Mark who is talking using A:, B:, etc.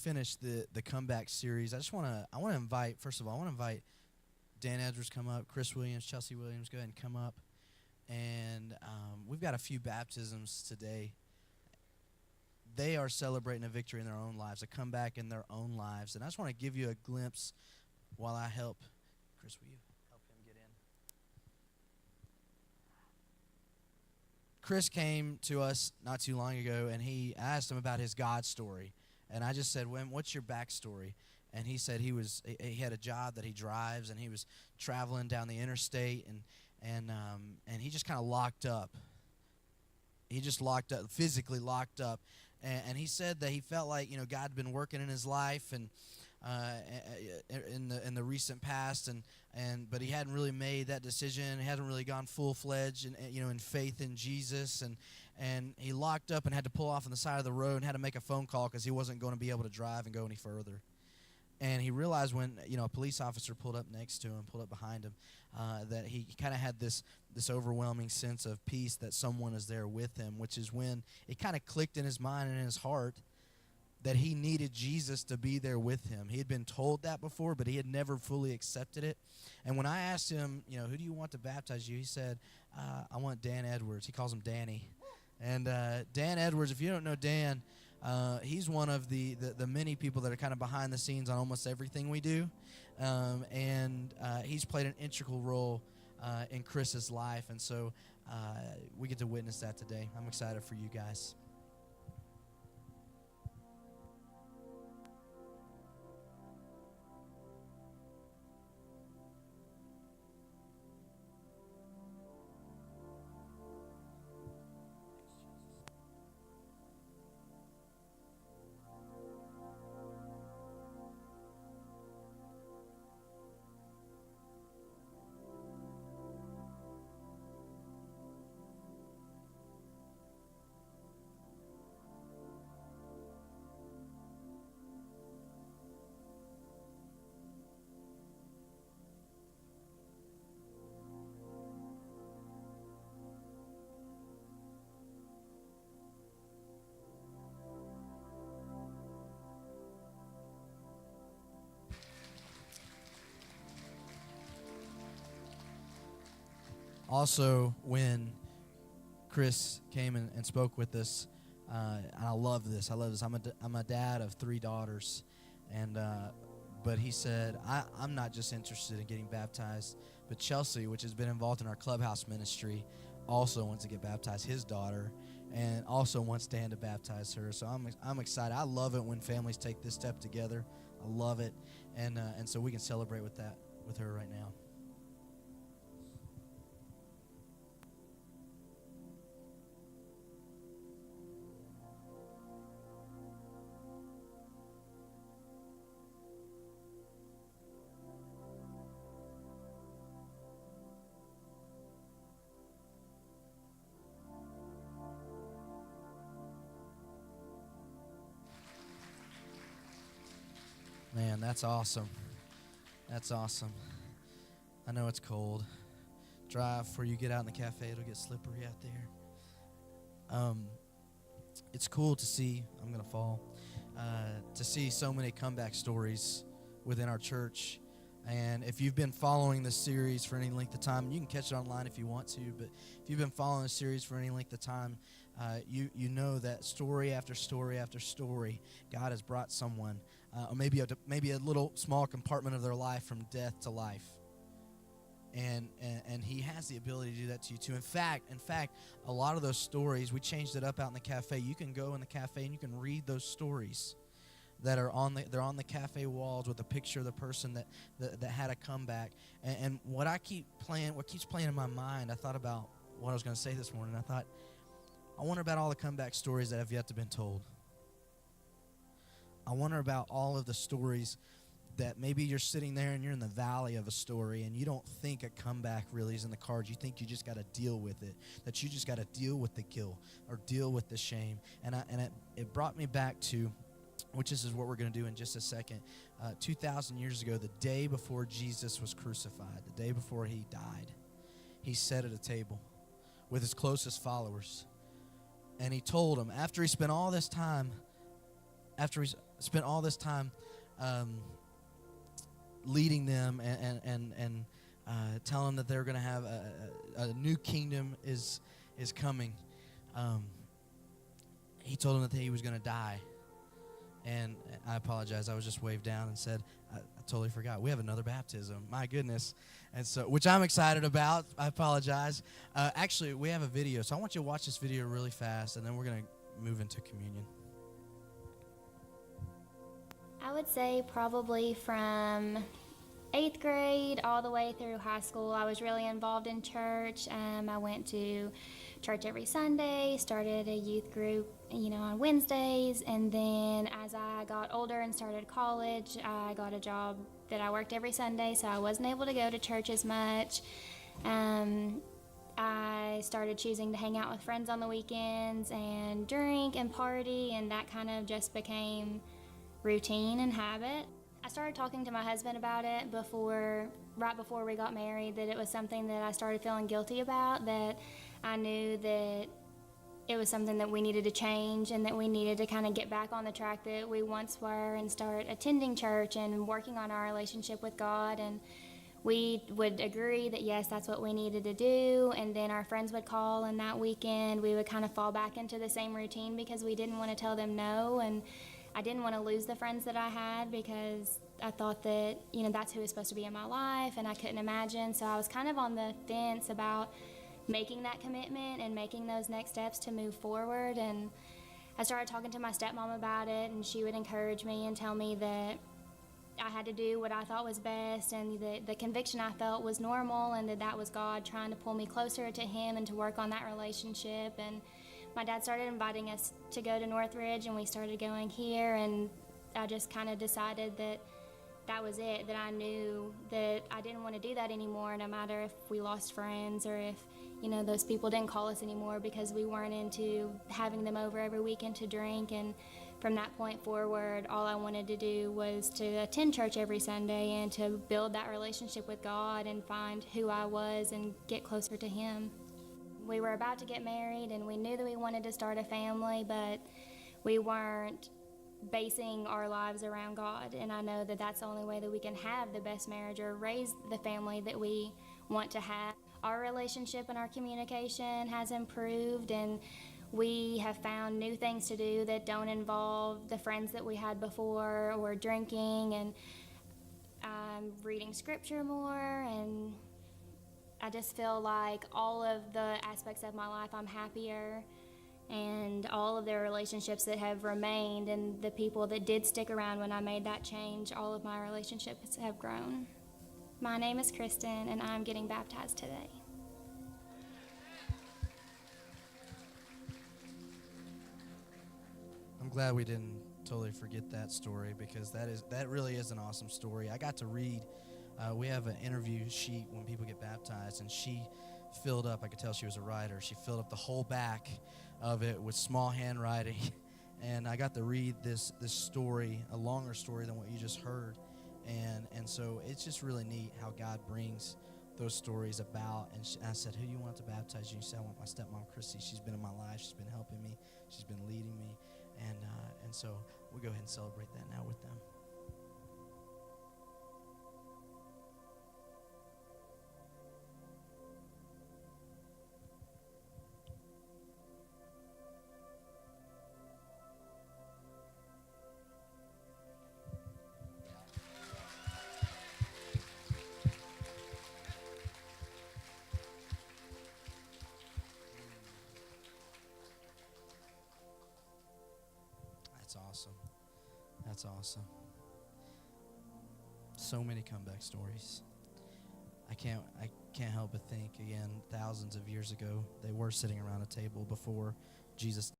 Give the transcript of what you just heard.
A: finish the comeback series, I want to invite, first of all, I want to invite Dan Edwards come up, Chris Williams, Chelsea Williams, go ahead and come up. And we've got a few baptisms today. They are celebrating a victory in their own lives, a comeback in their own lives. And I just want to give you a glimpse while I help. Chris, will you help him get in? Chris came to us not too long ago, and I asked him about his God story. And I just said, what's your backstory? And he said he had a job that he drives, and he was traveling down the interstate, and he just kind of locked up. He just locked up, physically locked up. And he said that he felt like, God had been working in his life and in the recent past, but he hadn't really made that decision. He hadn't really gone full-fledged in faith in Jesus, and he locked up and had to pull off on the side of the road and had to make a phone call because he wasn't going to be able to drive and go any further. And he realized when a police officer pulled up next to him, pulled up behind him, that he kind of had this overwhelming sense of peace that someone is there with him, which is when it kind of clicked in his mind and in his heart that he needed Jesus to be there with him. He had been told that before, but he had never fully accepted it. And when I asked him, who do you want to baptize you, he said, I want Dan Edwards. He calls him Danny. And Dan Edwards, if you don't know Dan, he's one of the many people that are kind of behind the scenes on almost everything we do. And he's played an integral role in Chris's life. And so we get to witness that today. I'm excited for you guys. Also, when Chris came and spoke with us, I love this. I'm a dad of 3 daughters, but he said, I'm not just interested in getting baptized, but Chelsea, which has been involved in our clubhouse ministry, also wants to get baptized, his daughter, and also wants Dan to baptize her. So I'm excited. I love it when families take this step together. I love it, and so we can celebrate with her right now. Man, that's awesome. That's awesome. I know it's cold. Drive before you get out in the cafe. It'll get slippery out there. It's cool to see, I'm going to fall, to see so many comeback stories within our church. And if you've been following this series for any length of time, you can catch it online if you want to, but if you've been following this series for any length of time, you know that story after story after story, God has brought someone, or maybe a little small compartment of their life from death to life. And he has the ability to do that to you too. In fact, a lot of those stories, we changed it up out in the cafe. You can go in the cafe and you can read those stories that are they're on the cafe walls with a picture of the person that had a comeback. And what keeps playing in my mind, I thought about what I was going to say this morning. I wonder about all the comeback stories that have yet to been told. I wonder about all of the stories that maybe you're sitting there and you're in the valley of a story and you don't think a comeback really is in the cards. You think you just got to deal with it, that you just got to deal with the guilt or deal with the shame. And it brought me back to, which is what we're going to do in just a second, 2,000 years ago, the day before Jesus was crucified, the day before he died, he sat at a table with his closest followers. And he told them, after he spent all this time, after spent all this time leading them and telling them that they're going to have a new kingdom is coming. He told them that he was going to die. And I apologize. I was just waved down and said, I totally forgot. We have another baptism. My goodness. And so, which I'm excited about. I apologize. Actually, we have a video. So I want you to watch this video really fast, and then we're going to move into communion.
B: I would say probably from 8th grade all the way through high school, I was really involved in church. I went to church every Sunday, started a youth group, on Wednesdays, and then as I got older and started college, I got a job that I worked every Sunday, so I wasn't able to go to church as much. I started choosing to hang out with friends on the weekends and drink and party, and that kind of just became routine and habit. I started talking to my husband about it right before we got married, that it was something that I started feeling guilty about, that I knew that it was something that we needed to change and that we needed to kind of get back on the track that we once were and start attending church and working on our relationship with God. And we would agree that yes, that's what we needed to do, and then our friends would call, and that weekend we would kind of fall back into the same routine because we didn't want to tell them no, and I didn't want to lose the friends that I had because I thought that, that's who was supposed to be in my life, and I couldn't imagine. So I was kind of on the fence about making that commitment and making those next steps to move forward. And I started talking to my stepmom about it, and she would encourage me and tell me that I had to do what I thought was best, and the conviction I felt was normal, and that was God trying to pull me closer to Him and to work on that relationship. And my dad started inviting us to go to Northridge, and we started going here, and I just kind of decided that that was it, that I knew that I didn't want to do that anymore, no matter if we lost friends or if, those people didn't call us anymore, because we weren't into having them over every weekend to drink. And from that point forward, all I wanted to do was to attend church every Sunday and to build that relationship with God and find who I was and get closer to Him. We were about to get married, and we knew that we wanted to start a family, but we weren't basing our lives around God. And I know that that's the only way that we can have the best marriage or raise the family that we want to have. Our relationship and our communication has improved, and we have found new things to do that don't involve the friends that we had before or drinking, and I'm reading scripture more, and I just feel like all of the aspects of my life, I'm happier, and all of the relationships that have remained and the people that did stick around when I made that change, all of my relationships have grown. My name is Kristen, and I'm getting baptized today.
A: I'm glad we didn't totally forget that story, because that really is an awesome story. I got to read. We have an interview sheet when people get baptized, and she filled up. I could tell she was a writer. She filled up the whole back of it with small handwriting, and I got to read this story, a longer story than what you just heard, and so it's just really neat how God brings those stories about. And I said, "Who do you want to baptize you?" She said, "I want my stepmom, Christy. She's been in my life. She's been helping me. She's been leading me." And so we'll go ahead and celebrate that now with them. That's awesome. That's awesome. So many comeback stories. I can't help but think, again, thousands of years ago, they were sitting around a table before Jesus